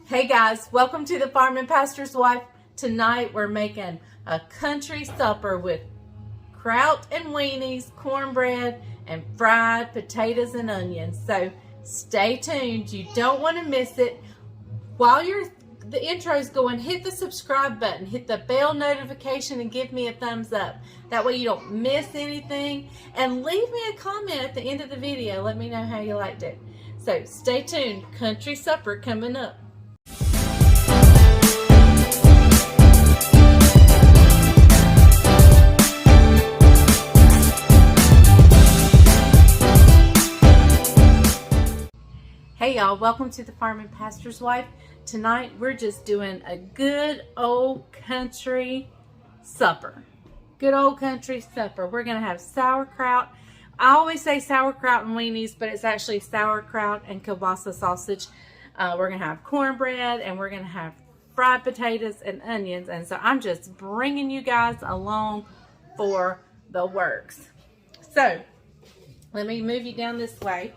Hey guys, welcome to the Farm and Pastor's Wife. Tonight we're making a country supper with kraut and weenies, cornbread, and fried potatoes and onions. So stay tuned. You don't want to miss it. While the intro's going, hit the subscribe button, hit the bell notification, and give me a thumbs up. That way you don't miss anything. And leave me a comment at the end of the video. Let me know how you liked it. So stay tuned. Country supper coming up. Hey y'all, welcome to the Farm and Pastor's Wife. Tonight we're just doing a good old country supper. Good old country supper. We're going to have sauerkraut. I always say sauerkraut and weenies, but it's actually sauerkraut and kielbasa sausage. We're going to have cornbread, and we're going to have fried potatoes and onions. And so I'm just bringing you guys along for the works. So let me move you down this way.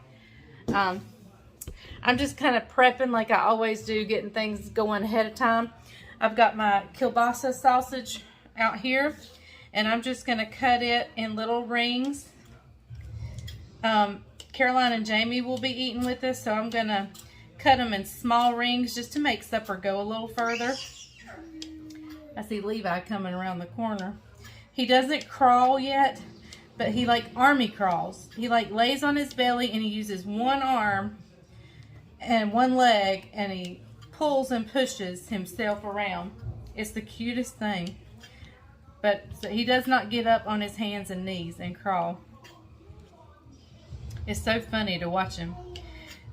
I'm just kind of prepping like I always do, getting things going ahead of time. I've got my kielbasa sausage out here, and I'm just going to cut it in little rings. Caroline and Jamie will be eating with us, so I'm going to cut them in small rings just to make supper go a little further. I see Levi coming around the corner. He doesn't crawl yet, but he like army crawls. He like lays on his belly and he uses one arm and one leg, and he pulls and pushes himself around. It's the cutest thing. But so he does not get up on his hands and knees and crawl. It's so funny to watch him.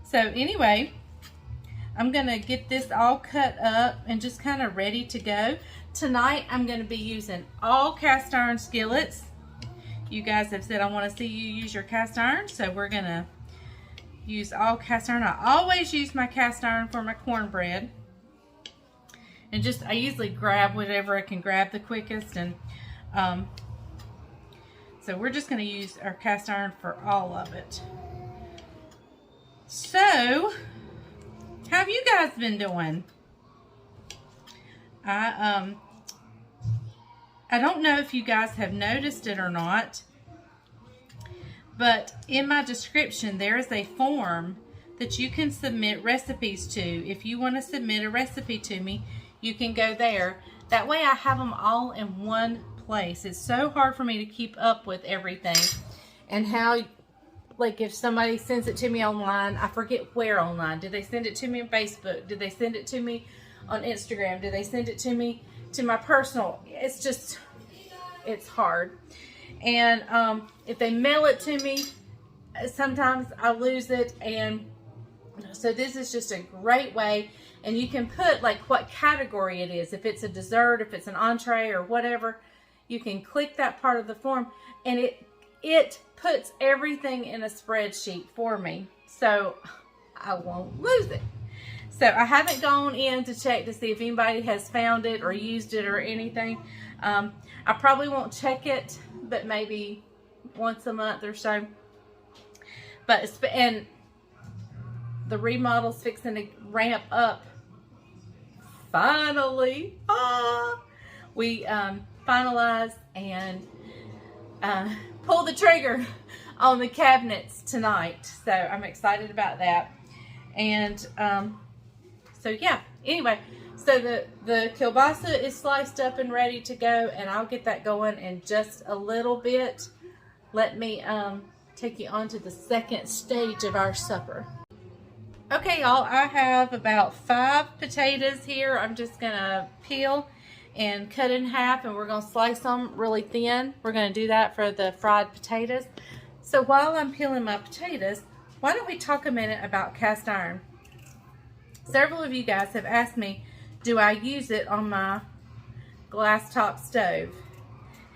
So anyway, I'm going to get this all cut up and just kind of ready to go. Tonight I'm going to be using all cast iron skillets. You guys have said I want to see you use your cast iron, so we're going to use all cast iron. I always use my cast iron for my cornbread, and I usually grab whatever I can grab the quickest, and so we're just going to use our cast iron for all of it. So how have you guys been doing? I don't know if you guys have noticed it or not, but in my description, there is a form that you can submit recipes to. If you want to submit a recipe to me, you can go there. That way I have them all in one place. It's so hard for me to keep up with everything. And how, like if somebody sends it to me online, I forget where online. Did they send it to me on Facebook? Did they send it to me on Instagram? Did they send it to me to my personal? It's hard. And if they mail it to me, sometimes I lose it. And so this is just a great way. And you can put like what category it is. If it's a dessert, if it's an entree or whatever, you can click that part of the form, and it puts everything in a spreadsheet for me, so I won't lose it. So I haven't gone in to check to see if anybody has found it or used it or anything. I probably won't check it, but maybe once a month or so. And the remodel's fixing to ramp up. Finally, we finalized and pulled the trigger on the cabinets tonight. So I'm excited about that. And so yeah, anyway, so the kielbasa is sliced up and ready to go, and I'll get that going in just a little bit. Let me take you on to the second stage of our supper. Okay, y'all, I have about 5 potatoes here. I'm just gonna peel and cut in half, and we're gonna slice them really thin. We're gonna do that for the fried potatoes. So while I'm peeling my potatoes, why don't we talk a minute about cast iron? Several of you guys have asked me, do I use it on my glass top stove?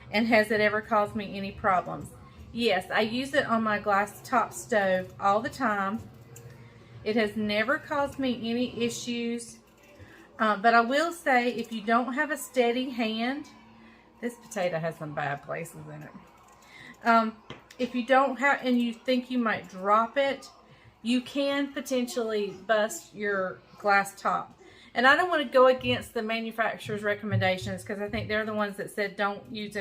And has it ever caused me any problems? Yes, I use it on my glass top stove all the time. It has never caused me any issues. But I will say, if you don't have a steady hand, this potato has some bad places in it. If you don't have, and you think you might drop it, you can potentially bust your glass top. And I don't want to go against the manufacturer's recommendations, because I think they're the ones that said don't use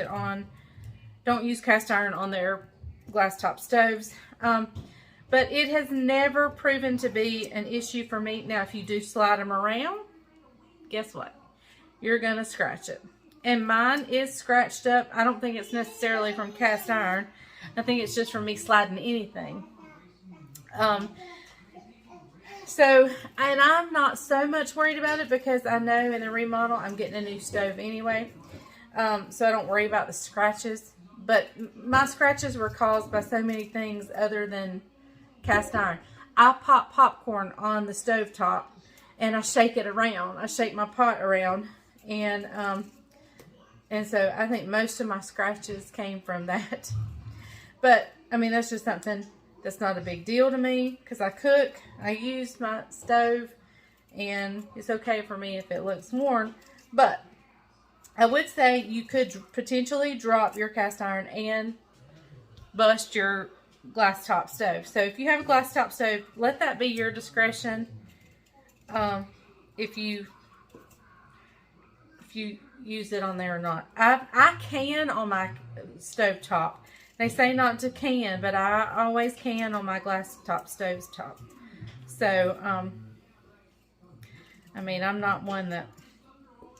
cast iron on their glass top stoves. But it has never proven to be an issue for me. Now, if you do slide them around, guess what? You're going to scratch it. And mine is scratched up. I don't think it's necessarily from cast iron. I think it's just from me sliding anything. And I'm not so much worried about it, because I know in the remodel I'm getting a new stove anyway. So I don't worry about the scratches. But my scratches were caused by so many things other than cast iron. I pop popcorn on the stove top and I shake it around. I shake my pot around, and so I think most of my scratches came from that. But I mean, that's just something that's not a big deal to me, because I cook, I use my stove, and it's okay for me if it looks worn. But I would say you could potentially drop your cast iron and bust your glass top stove. So if you have a glass top stove, let that be your discretion. If you use it on there or not. I can on my stove top. They say not to can, but I always can on my glass top stove's top. So, I mean, I'm not one that,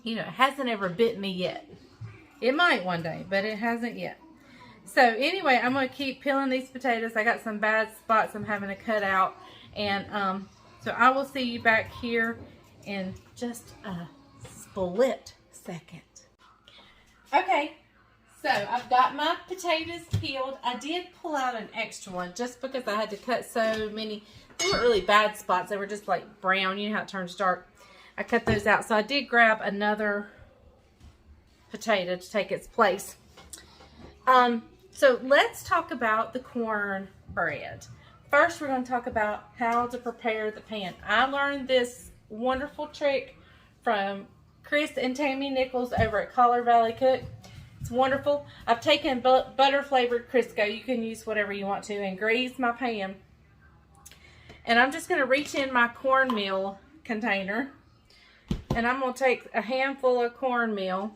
it hasn't ever bit me yet. It might one day, but it hasn't yet. So, anyway, I'm going to keep peeling these potatoes. I got some bad spots I'm having to cut out. And, so I will see you back here in just a split second. Okay. So, I've got my potatoes peeled. I did pull out an extra one just because I had to cut so many. They weren't really bad spots. They were just like brown. You know how it turns dark. I cut those out. So, I did grab another potato to take its place. So, let's talk about the cornbread. First, we're going to talk about how to prepare the pan. I learned this wonderful trick from Chris and Tammy Nichols over at Collar Valley Cook. It's wonderful. I've taken butter flavored Crisco. You can use whatever you want to, and grease my pan. And I'm just going to reach in my cornmeal container, and I'm going to take a handful of cornmeal,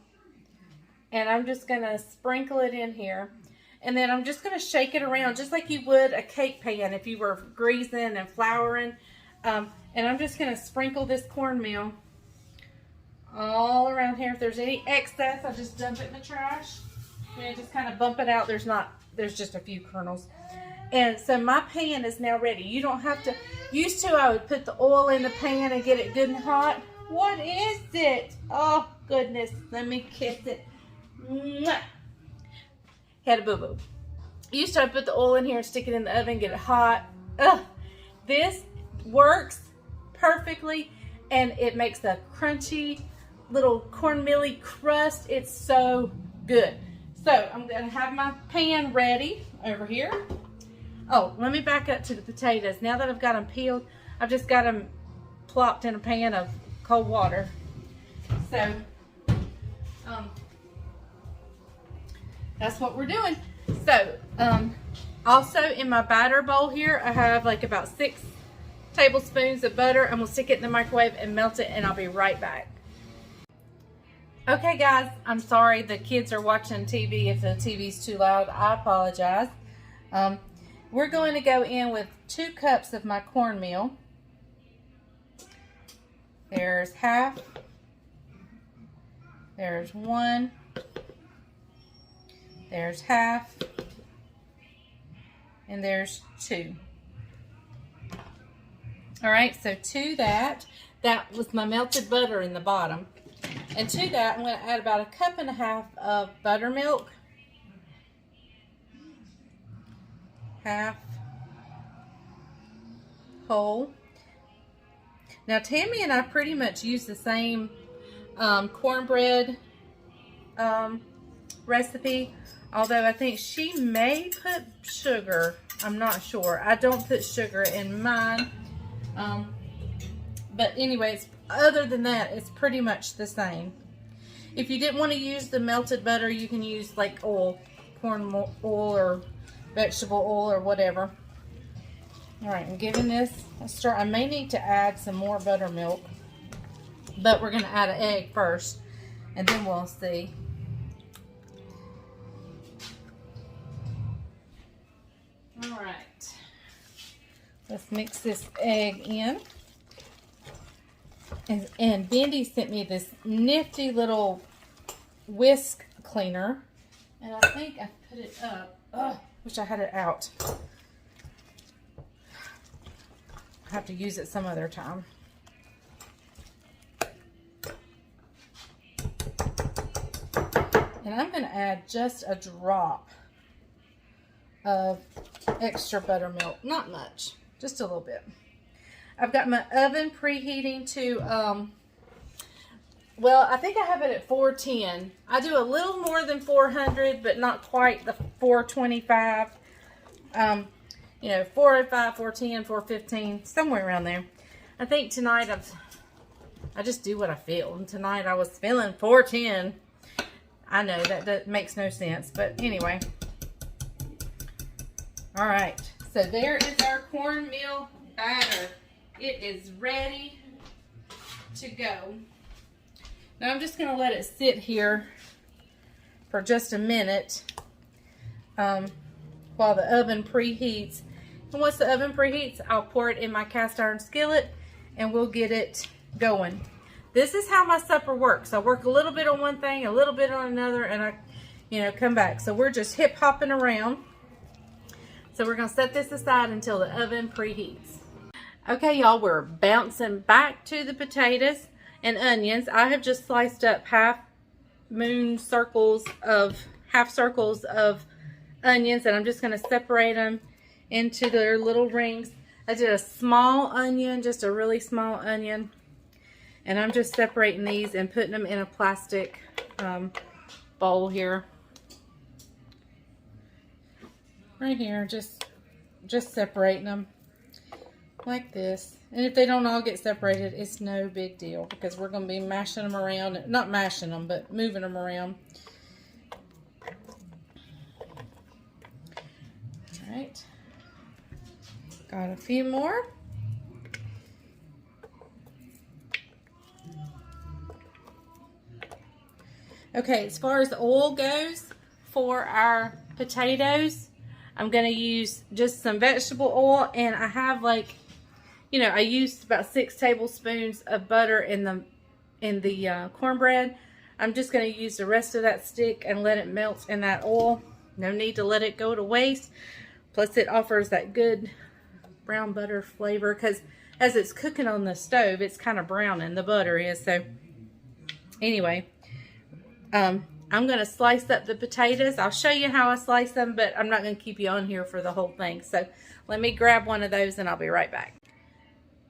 and I'm just going to sprinkle it in here. And then I'm just going to shake it around just like you would a cake pan if you were greasing and flouring. And I'm just going to sprinkle this cornmeal all around here. If there's any excess, I just dump it in the trash. And just kind of bump it out. There's just a few kernels. And so my pan is now ready. You don't have to, used to I would put the oil in the pan and get it good and hot. What is it? Oh goodness, let me kiss it. Mwah. Had a boo-boo. Used to put the oil in here and stick it in the oven, get it hot. Ugh. This works perfectly, and it makes a crunchy little cornmeal-y crust. It's so good. So I'm going to have my pan ready over here. Oh, let me back up to the potatoes. Now that I've got them peeled, I've just got them plopped in a pan of cold water. So, that's what we're doing. So, also in my batter bowl here, I have like about 6 tablespoons of butter. I'm going to stick it in the microwave and melt it, and I'll be right back. Okay guys, I'm sorry the kids are watching TV. If the TV's too loud, I apologize. We're going to go in with 2 cups of my cornmeal. There's half. There's 1. There's half. And there's 2. Alright, so to that was my melted butter in the bottom. And to that, I'm going to add about 1.5 cups of buttermilk. Half whole. Now, Tammy and I pretty much use the same cornbread recipe, although I think she may put sugar. I'm not sure. I don't put sugar in mine. But anyways, other than that, it's pretty much the same. If you didn't want to use the melted butter, you can use like oil, corn oil or vegetable oil or whatever. All right, I'm giving this a stir. I may need to add some more buttermilk. But we're going to add an egg first, and then we'll see. All right. Let's mix this egg in. And Bendy sent me this nifty little whisk cleaner. And I think I put it up. Oh, wish I had it out. I have to use it some other time. And I'm going to add just a drop of extra buttermilk. Not much, just a little bit. I've got my oven preheating to, well, I think I have it at 410. I do a little more than 400, but not quite the 425. You know, 405, 410, 415, somewhere around there. I think tonight I just do what I feel. And tonight I was feeling 410. I know that makes no sense, but anyway. All right, so there is our cornmeal batter. It is ready to go. Now I'm just going to let it sit here for just a minute while the oven preheats. And once the oven preheats, I'll pour it in my cast iron skillet and we'll get it going. This is how my supper works. I work a little bit on one thing, a little bit on another, and I, you know, come back. So we're just hip hopping around. So we're going to set this aside until the oven preheats. Okay, y'all, we're bouncing back to the potatoes and onions. I have just sliced up half circles of onions, and I'm just going to separate them into their little rings. I did a small onion, just a really small onion, and I'm just separating these and putting them in a plastic bowl here. Right here, just separating them like this. And if they don't all get separated, it's no big deal because we're going to be mashing them around. Not mashing them, but moving them around. All right. Got a few more. Okay, as far as the oil goes for our potatoes, I'm going to use just some vegetable oil, and I have, like, you know, I used about 6 tablespoons of butter in the cornbread. I'm just going to use the rest of that stick and let it melt in that oil. No need to let it go to waste. Plus it offers that good brown butter flavor because as it's cooking on the stove, it's kind of browning, the butter is. So anyway, I'm going to slice up the potatoes. I'll show you how I slice them, but I'm not going to keep you on here for the whole thing. So let me grab one of those and I'll be right back.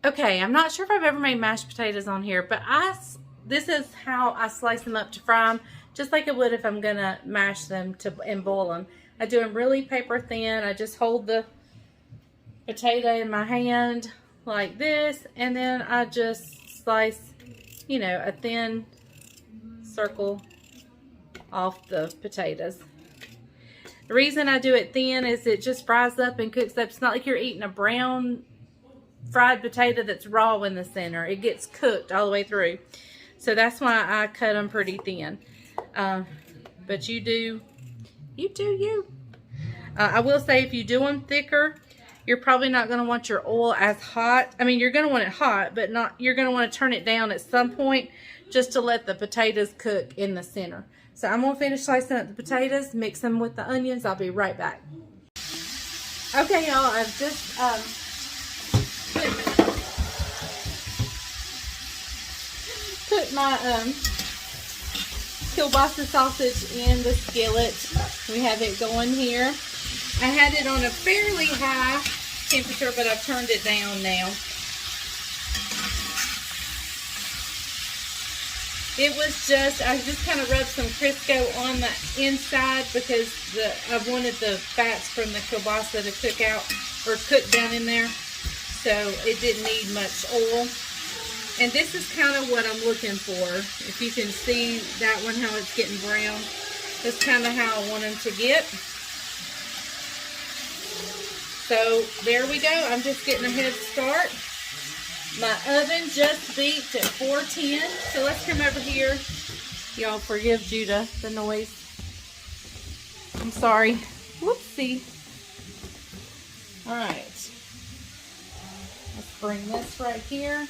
Okay, I'm not sure if I've ever made mashed potatoes on here, but this is how I slice them up to fry them, just like I would if I'm going to mash them and boil them. I do them really paper thin. I just hold the potato in my hand like this, and then I just slice, you know, a thin circle off the potatoes. The reason I do it thin is it just fries up and cooks up. It's not like you're eating a brown fried potato that's raw in the center. It gets cooked all the way through. So that's why I cut them pretty thin. But you do you. I will say if you do them thicker, you're probably not going to want your oil as hot. I mean, you're going to want it hot, but you're going to want to turn it down at some point just to let the potatoes cook in the center. So I'm going to finish slicing up the potatoes, mix them with the onions. I'll be right back. Okay, y'all, I've just put my kielbasa sausage in the skillet. We have it going here. I had it on a fairly high temperature, but I've turned it down now. I just kind of rubbed some Crisco on the inside because I wanted the fats from the kielbasa to cook out, or cook down in there. So it didn't need much oil. And this is kind of what I'm looking for. If you can see that one, how it's getting brown. That's kind of how I want them to get. So there we go. I'm just getting a head start. My oven just beat at 410. So let's come over here. Y'all forgive Judah, the noise. I'm sorry. Whoopsie. All right. Let's bring this right here.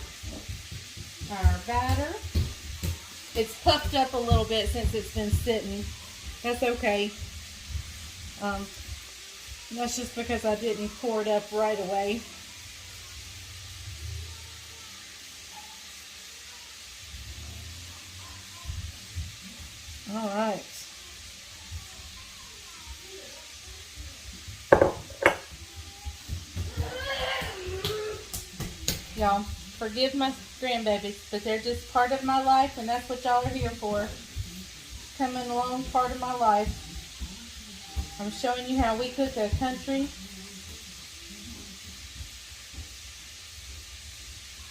Our batter. It's puffed up a little bit since it's been sitting. That's okay. That's just because I didn't pour it up right away. All right. Y'all, forgive my grandbabies, but they're just part of my life, and that's what y'all are here for. Coming along, part of my life. I'm showing you how we cook a country.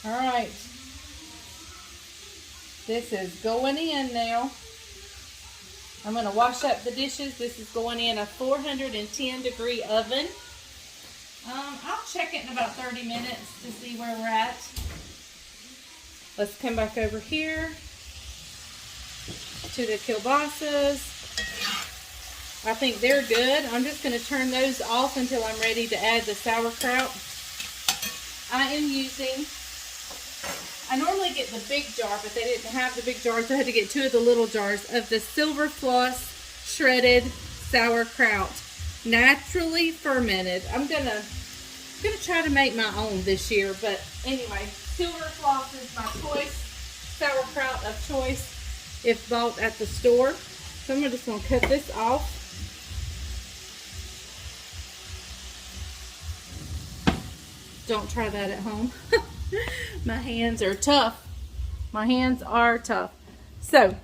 All right. This is going in now. I'm going to wash up the dishes. This is going in a 410 degree oven. I'll check it in about 30 minutes to see where we're at. Let's come back over here to the kielbasas. I think they're good. I'm just going to turn those off until I'm ready to add the sauerkraut. I normally get the big jar, but they didn't have the big jar, so I had to get 2 of the little jars of the Silver Floss shredded sauerkraut, naturally fermented. I'm gonna try to make my own this year, but anyway, Silver Floss is my choice, sauerkraut of choice if bought at the store. So I'm just gonna cut this off. Don't try that at home. My hands are tough. My hands are tough. So,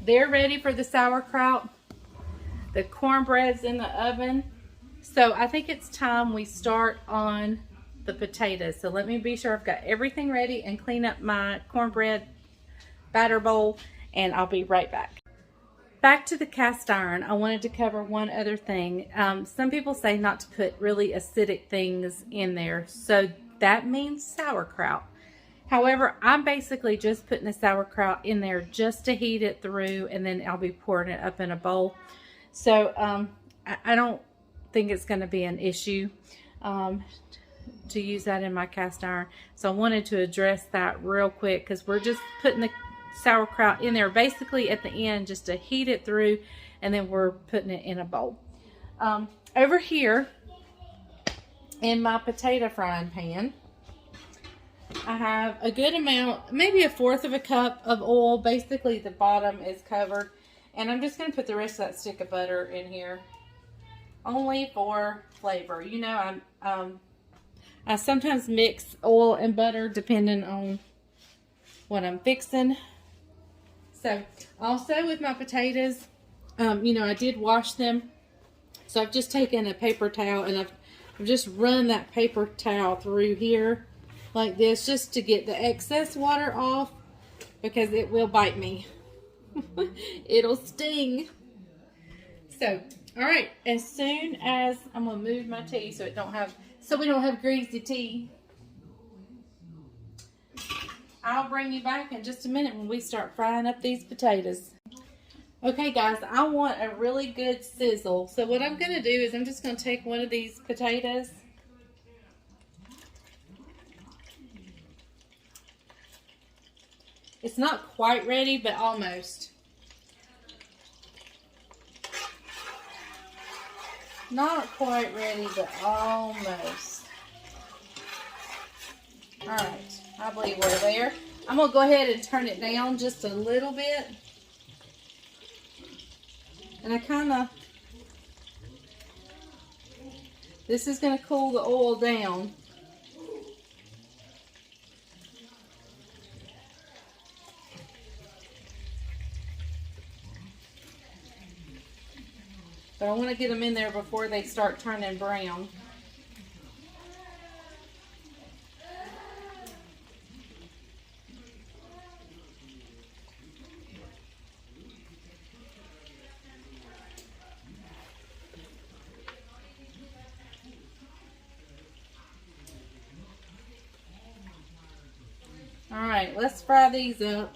they're ready for the sauerkraut. The cornbread's in the oven. So, I think it's time we start on the potatoes. So, let me be sure I've got everything ready and clean up my cornbread batter bowl, and I'll be right back. Back to the cast iron, I wanted to cover one other thing. Some people say not to put really acidic things in there. So, that means sauerkraut. However, I'm basically just putting the sauerkraut in there just to heat it through, and then I'll be pouring it up in a bowl. So I don't think it's going to be an issue to use that in my cast iron. So I wanted to address that real quick because we're just putting the sauerkraut in there basically at the end just to heat it through, and then we're putting it in a bowl. Over here, in my potato frying pan, I have a good amount, maybe 1/4 of a cup of oil. Basically, the bottom is covered. And I'm just going to put the rest of that stick of butter in here, only for flavor. You know, I sometimes mix oil and butter depending on what I'm fixing. So, also with my potatoes, you know, I did wash them. So, I've just taken a paper towel and I've just run that paper towel through here like this just to get the excess water off because it will bite me. It'll sting. So, all right, as soon as I'm going to move my tea so we don't have greasy tea. I'll bring you back in just a minute when we start frying up these potatoes. Okay guys, I want a really good sizzle. So what I'm going to do is I'm just going to take one of these potatoes. It's not quite ready, but almost. Not quite ready, but almost. Alright, I believe we're there. I'm going to go ahead and turn it down just a little bit. And this is going to cool the oil down. But I want to get them in there before they start turning brown. All right, let's fry these up.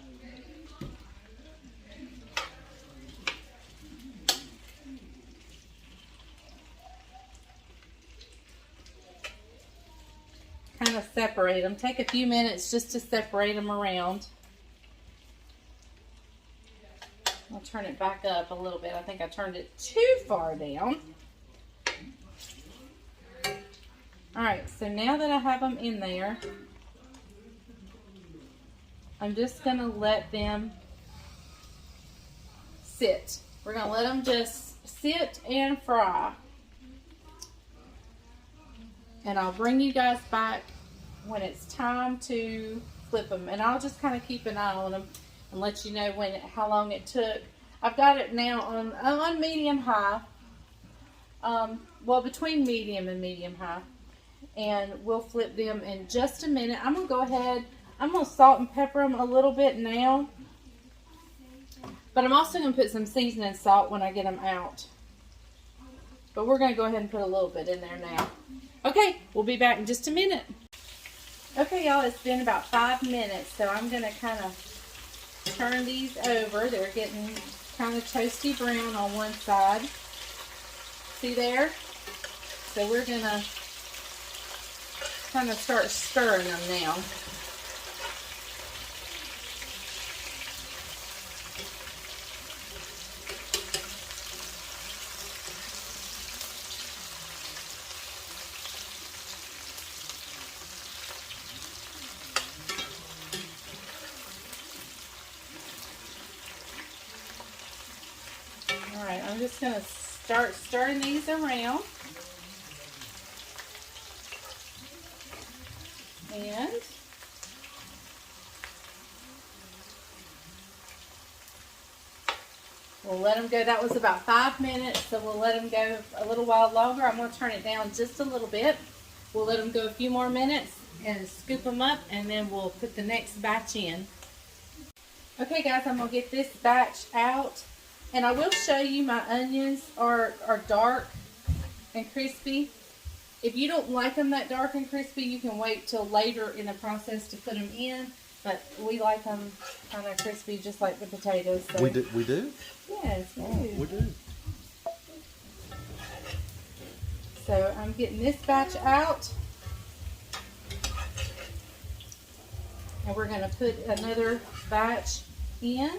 Kind of separate them. Take a few minutes just to separate them around. I'll turn it back up a little bit. I think I turned it too far down. Alright, so now that I have them in there, I'm just going to let them sit. We're going to let them just sit and fry. And I'll bring you guys back when it's time to flip them. And I'll just kind of keep an eye on them and let you know how long it took. I've got it now on medium high. Well, between medium and medium high. And we'll flip them in just a minute. I'm going to go ahead. I'm going to salt and pepper them a little bit now. But I'm also going to put some seasoning salt when I get them out. But we're going to go ahead and put a little bit in there now. Okay, we'll be back in just a minute. Okay, y'all, it's been about 5 minutes, so I'm going to kind of turn these over. They're getting kind of toasty brown on one side. See there? So we're going to kind of start stirring them now. Alright, I'm just going to start stirring these around. And we'll let them go. That was about 5 minutes, so we'll let them go a little while longer. I'm going to turn it down just a little bit. We'll let them go a few more minutes and scoop them up, and then we'll put the next batch in. Okay, guys, I'm going to get this batch out. And I will show you my onions are dark and crispy. If you don't like them that dark and crispy, you can wait till later in the process to put them in. But we like them kind of crispy, just like the potatoes. So. We do? We do? Yes, we do. We do. So I'm getting this batch out. And we're going to put another batch in.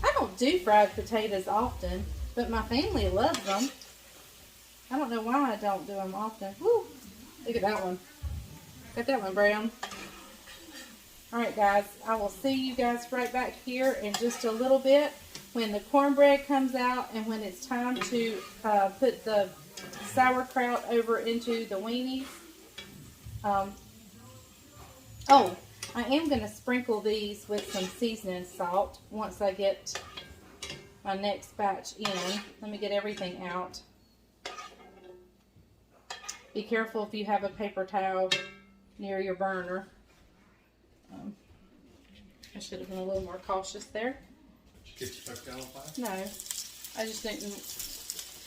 I don't do fried potatoes often, but my family loves them. I don't know why I don't do them often. Woo! Look at that one. Got that one brown. Alright guys, I will see you guys right back here in just a little bit when the cornbread comes out and when it's time to put the sauerkraut over into the weenies. Oh, I am going to sprinkle these with some seasoning salt once I get my next batch in. Let me get everything out. Be careful if you have a paper towel near your burner. I should have been a little more cautious there. Did you get your paper towel on fire? No, I just didn't.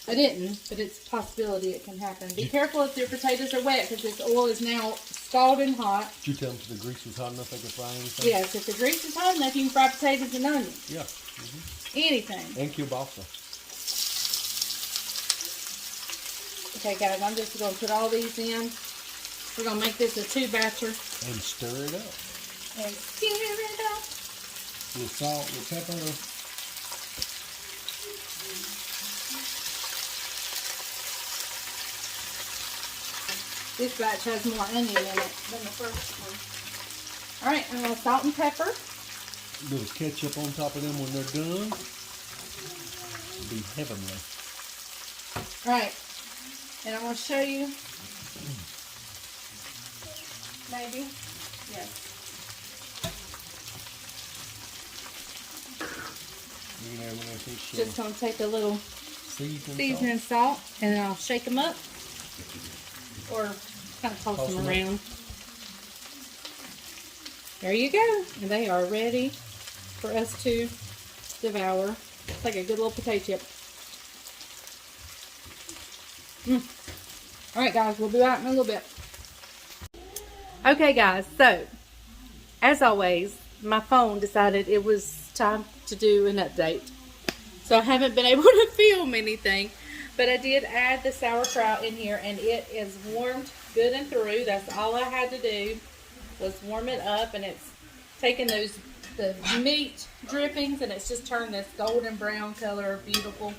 I didn't, but it's a possibility it can happen. Be careful if your potatoes are wet because this oil is now scalding hot. Did you tell them the grease was hot enough they could fry anything? Yes, if the grease is hot enough, you can fry potatoes and onions. Yeah. Anything. And kielbasa. Okay, guys, I'm just going to put all these in. We're going to make this a 2-batcher. And stir it up. And stir it up. With salt, with pepper. This batch has more onion in it than the first one. Alright, I'm going to salt and pepper. A little ketchup on top of them when they're done. It'll be heavenly. Alright, and I'm going to show you. Maybe. Yes. You know, when they fish, Just going to take a little seasoning salt. salt and then I'll shake them up. Or kind of toss them around. There you go. And they are ready for us to devour. It's like a good little potato chip. Alright guys, we'll be back in a little bit. Okay guys, so as always, my phone decided it was time to do an update. So I haven't been able to film anything. But I did add the sauerkraut in here, and it is warmed good and through. That's all I had to do was warm it up, and it's taken the meat drippings, and it's just turned this golden brown color, beautiful.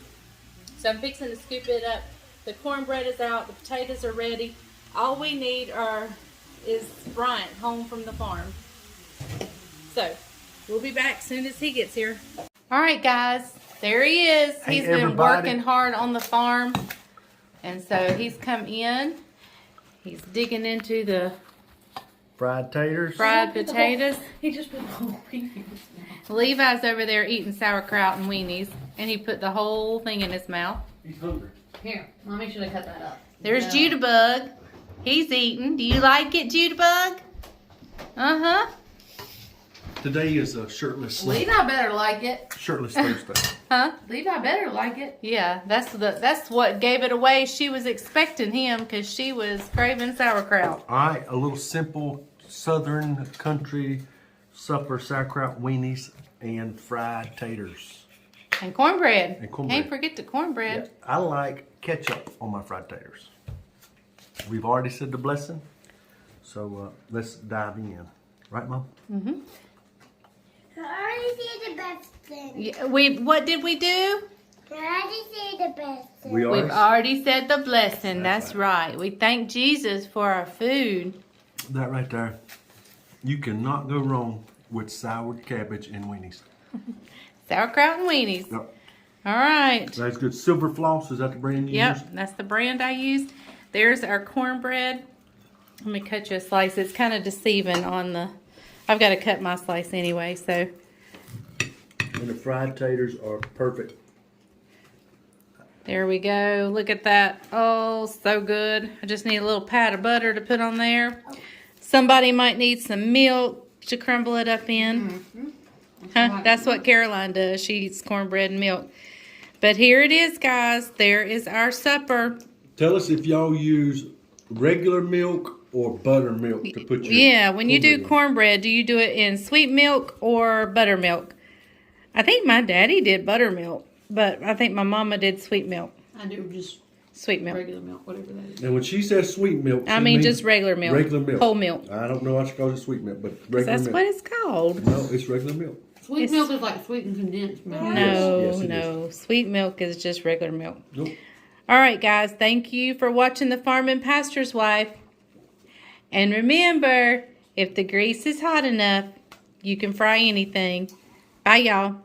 So I'm fixing to scoop it up. The cornbread is out. The potatoes are ready. All we need is Bryant home from the farm. So we'll be back as soon as he gets here. All right, guys. There he is. He's been working hard on the farm. And so he's come in. He's digging into the Fried taters. fried potatoes. He just put the whole weenies. Levi's over there eating sauerkraut and weenies. And he put the whole thing in his mouth. He's hungry. Here, let me make sure they cut that up. There's Yeah. Judabug. He's eating. Do you like it, Judabug? Uh-huh. Today is a shirtless Levi better like it. Thursday. Huh? Levi better like it. Yeah, that's what gave it away. She was expecting him because she was craving sauerkraut. All right, a little simple southern country supper: sauerkraut, weenies, and fried taters. And cornbread. And cornbread. Can't forget the cornbread. Yeah, I like ketchup on my fried taters. We've already said the blessing, so let's dive in. Right, Mom? Mm-hmm. I already said the best thing. Yeah, what did we do? I already said the best thing. We We've already said the blessing. That's right. We thank Jesus for our food. That right there. You cannot go wrong with soured cabbage and weenies. Sauerkraut and weenies. Yep. All right. That's good. Silver Floss, is that the brand you Yep, use? that's the brand I used. There's our cornbread. Let me cut you a slice. It's kind of deceiving on the... I've got to cut my slice anyway, so... And the fried taters are perfect. There we go. Look at that. Oh, so good. I just need a little pat of butter to put on there. Somebody might need some milk to crumble it up in. Mm-hmm. Huh? That's what Caroline does. She eats cornbread and milk. But here it is, guys. There is our supper. Tell us if y'all use regular milk or buttermilk to put your... Yeah, when you do in. cornbread, do you do it in sweet milk or buttermilk? I think my daddy did buttermilk, but I think my mama did sweet milk. I do just Sweet milk. regular milk, whatever that is. And when she says sweet milk, I she mean means just regular milk. regular milk. Whole milk. I don't know why she calls it sweet milk, but regular That's milk. what it's called. No, it's regular milk. Sweet It's- milk is like sweetened condensed milk. No, Yes, it no. Sweet milk is just regular milk. Nope. All right, guys. Thank you for watching The Farm and Pastor's Wife. And remember, if the grease is hot enough, you can fry anything. Bye, y'all.